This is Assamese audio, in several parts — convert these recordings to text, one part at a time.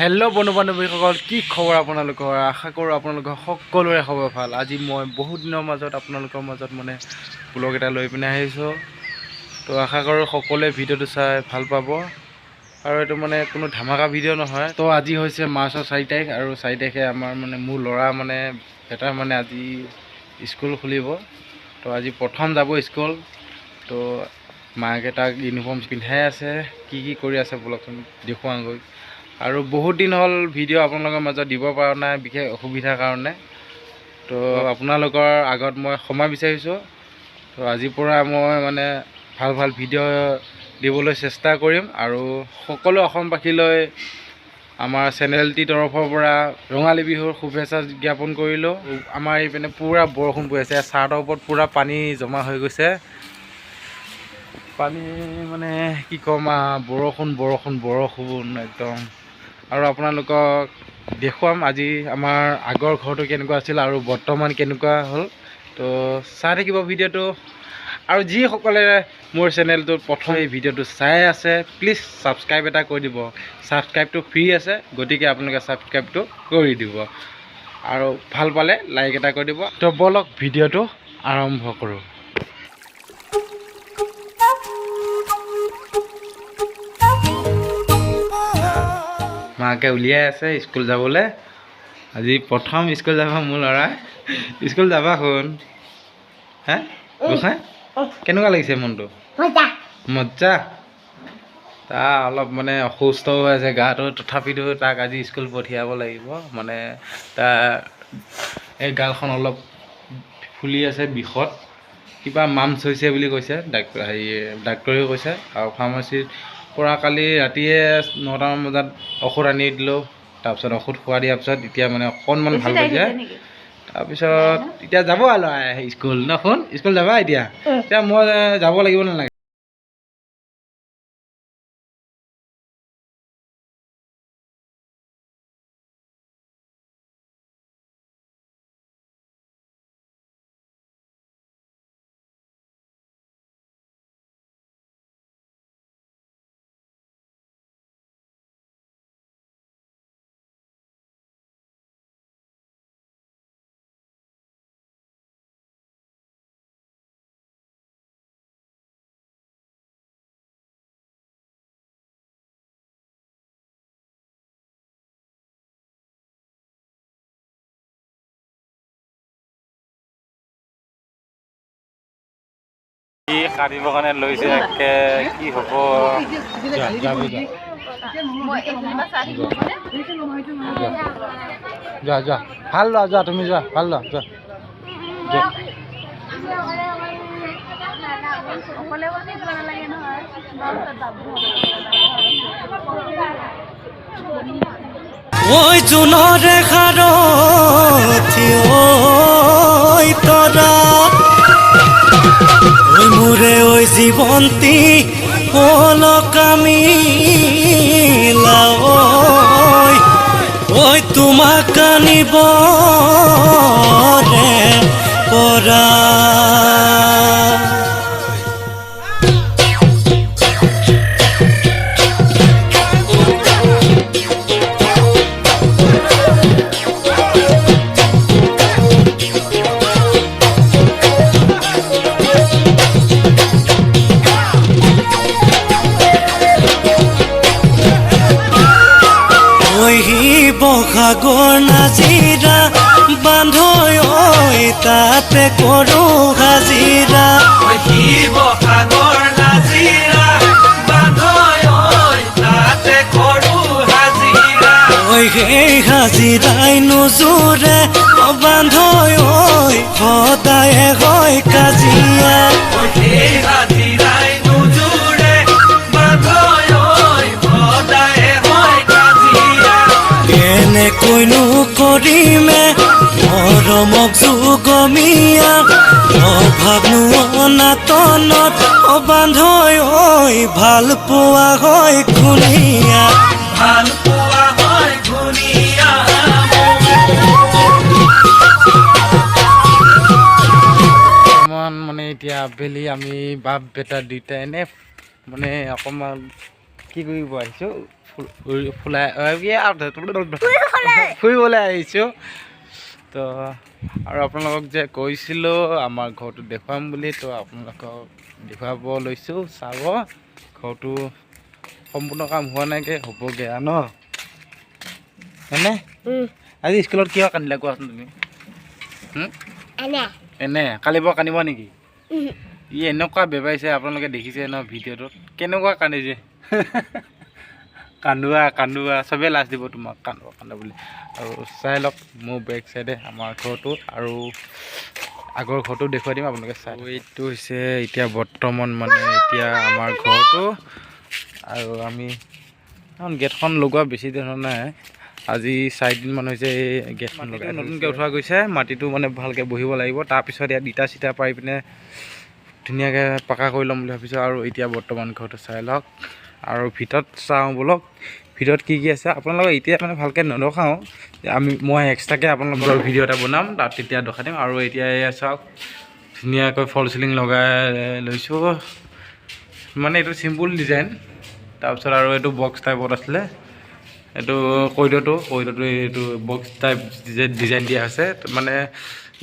হেল্ল' বন্ধু বান্ধৱীসকল, কি খবৰ আপোনালোকৰ? আশা কৰোঁ আপোনালোকৰ সকলোৰে খবৰ ভাল। আজি মই বহুত দিনৰ মাজত আপোনালোকৰ মাজত ব্লগ এটা লৈ পিনে আহিছোঁ। তো আশা কৰোঁ সকলোৱে ভিডিঅ'টো চাই ভাল পাব। আৰু এইটো কোনো ধামাকা ভিডিঅ' নহয়। তো আজি হৈছে মাৰ্চৰ 4 তাৰিখ আৰু 4 তাৰিখে আমাৰ মোৰ ল'ৰা এটা আজি স্কুল খুলিব। তো আজি প্ৰথম যাব স্কুল। তো মাকে তাক ইউনিফৰ্ম পিন্ধাই আছে, কি কৰি আছে বলকচোন দেখুৱাওঁগৈ। আৰু বহুত দিন হ'ল ভিডিঅ' আপোনালোকৰ মাজত দিব পৰা নাই, বিশেষ অসুবিধাৰ কাৰণে। তো আপোনালোকৰ আগত মই ক্ষমা বিচাৰিছোঁ। তো আজিৰ পৰা মই ভাল ভিডিঅ' দিবলৈ চেষ্টা কৰিম। আৰু সকলো অসমবাসীলৈ আমাৰ চেনেলটিৰ তৰফৰ পৰা ৰঙালী বিহুৰ শুভেচ্ছা জ্ঞাপন কৰিলোঁ। আমাৰ এইপিনে পূৰা বৰষুণ পৰি আছে, চাৰ্টৰ ওপৰত পূৰা পানী জমা হৈ গৈছে। পানী কি ক'ম বৰষুণ একদম। আৰু আপোনালোকক দেখুৱাম আজি আমাৰ আগৰ ঘৰটো কেনেকুৱা আছিল আৰু বৰ্তমান কেনেকুৱা হ'ল। তো চাই থাকিব ভিডিঅ'টো। আৰু যিসকলে মোৰ চেনেলটোত প্ৰথম এই ভিডিঅ'টো চাই আছে, প্লিজ ছাবস্ক্ৰাইব এটা কৰি দিব। ছাবস্ক্ৰাইবটো ফ্ৰী আছে, গতিকে আপোনালোকে ছাবস্ক্ৰাইবটো কৰি দিব। আৰু ভাল পালে লাইক এটা কৰি দিব। তো বলক ভিডিঅ'টো আৰম্ভ কৰোঁ। মাকে উলিয়াই আছে স্কুল যাবলৈ। আজি প্ৰথম স্কুল যাব মোৰ ল'ৰা। স্কুল যাবা শুন। হে গোসাঁই, কেনেকুৱা লাগিছে মনটো? মজা। তাৰ অলপ অসুস্থ হৈ আছে গাটো, তথাপিতো তাক আজি স্কুল পঠিয়াব লাগিব। তাৰ এই গালখন অলপ ফুলি আছে বিষত, কিবা মামচ হৈছে বুলি কৈছে ডাক্তৰেও কৈছে। আৰু ফাৰ্মাচীৰ পৰা কালি ৰাতিয়ে 9টামান বজাত ঔষধ আনি দিলোঁ। তাৰপিছত ঔষধ খোৱা দিয়াৰ পিছত এতিয়া অকণমান ভাল পাইছে। তাৰপিছত এতিয়া যাব আৰু ল'ৰাই স্কুল ন। শুন, স্কুল যাবা এতিয়া? এতিয়া মই যাব লাগিব নালাগে? কি কাটিবৰ কাৰণে লৈছে একে, কি হ'ব? যোৱা ভাল লোৱা, যোৱা তুমি, যোৱা ভাল লোৱা, যোৱা। ঐ জোনৰে সাৰথি ঐ তৰা, ঐ মোৰে ঐ জীৱন্তী অলকামিলা, ঐ তোমাক আনিবৰে পৰা। বহাগৰ নাজিৰা বান্ধৈ ঐ তাতে কৰোঁ হাজিৰা। বহাগৰ নাজিৰা বান্ধৈ ঐ তাতে কৰোঁ হাজিৰা। সেই হাজিৰাই নোজোৰে বান্ধৈ ঐ সদায়ে হয় কাজিয়া। সেই হাজিৰাই নোজোৰে বান্ধৈ ঐ সদায়ে হয় কাজিয়া। কেনেকৈনো কৰিমে মৰমক যুগমীয়া, অভাৱনো অনাতনত বান্ধৈ ঐ ভাল পোৱা হয় ঘূণীয়া, ভাল পোৱা হয় ঘূণীয়া। এতিয়া আবেলি আমি বাপ বেটা দুইটা এনে অকণমান কি কৰিব আহিছোঁ, ফুৰিবলৈ আহিছোঁ। তো আৰু আপোনালোকক যে কৈছিলোঁ আমাৰ ঘৰটো দেখুৱাম বুলি, তো আপোনালোকক দেখুৱাব লৈছোঁ। চাব, ঘৰটো সম্পূৰ্ণ কাম হোৱা নাইকৈ হ'বগৈ আৰু ন? হয়নে? আজি স্কুলত কিয় কান্দিলা কোৱাচোন তুমি? এনে কালিৰ পৰা কান্দিব নেকি? ই এনেকুৱা বেবাইছে, আপোনালোকে দেখিছে ন ভিডিঅ'টোত, কেনেকুৱা কান্দিছে। কান্দোৱা চবেই লাজ দিব তোমাক, কান্দা বুলি। আৰু চাই লওক মোৰ বেক চাইডে আমাৰ ঘৰটো, আৰু আগৰ ঘৰটো দেখুৱাই দিম আপোনালোকে চাই। এইটো হৈছে এতিয়া বৰ্তমান মানে এতিয়া আমাৰ ঘৰটো, আৰু আমি গেটখন লগোৱা বেছি দিন নাই, আজি 4 দিনমান হৈছে এই গেটখন লগাই। নতুনকৈ উঠোৱা গৈছে, মাটিটো মানে ভালকৈ বহিব লাগিব, তাৰপিছত ইয়াত ইটা চিটা পাৰি পিনে ধুনীয়াকৈ পাকা কৰি ল'ম বুলি ভাবিছোঁ। আৰু এতিয়া বৰ্তমান ঘৰটো চাই লওক, আৰু ভিতৰত চাওঁ ব'লক, ভিতৰত কি আছে আপোনালোকক এতিয়া মানে ভালকৈ নেদেখাওঁ, মই এক্সট্ৰাকৈ আপোনালোকৰ ভিডিঅ' এটা বনাম, তাত তেতিয়া দেখাই দিম। আৰু এতিয়া এয়া চাওক, ধুনীয়াকৈ ফল চিলিং লগাই লৈছোঁ, মানে এইটো চিম্পুল ডিজাইন। তাৰপিছত আৰু এইটো বক্স টাইপত আছিলে, এইটো কৈদটো এইটো বক্স টাইপ ডিজাইন দিয়া আছে, মানে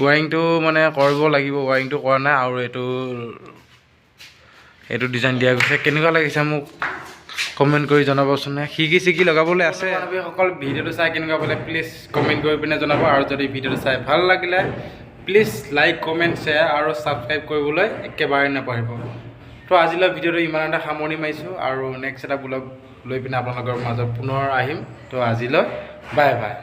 ৱাৰিংটো মানে কৰিব লাগিব, ৱাৰিংটো কৰা নাই। আৰু এইটো ডিজাইন দিয়া গৈছে, কেনেকুৱা লাগিছে মোক কমেণ্ট কৰি জনাবচোন। খিৰিকি লগাবলৈ আছে সকল, ভিডিঅ'টো চাই কেনেকুৱা পালে প্লিজ কমেণ্ট কৰি পিনে জনাব। আৰু যদি ভিডিঅ'টো চাই ভাল লাগিলে প্লিজ লাইক, কমেণ্ট, শ্বেয়াৰ আৰু ছাবস্ক্ৰাইব কৰিবলৈ একেবাৰে নাপাহৰিব। তো আজিলৈ ভিডিঅ'টো ইমানতে সামৰণি মাৰিছোঁ, আৰু নেক্সট এটা ব্লগ লৈ পিনে আপোনালোকৰ মাজত পুনৰ আহিম। তো আজিলৈ বাই বাই।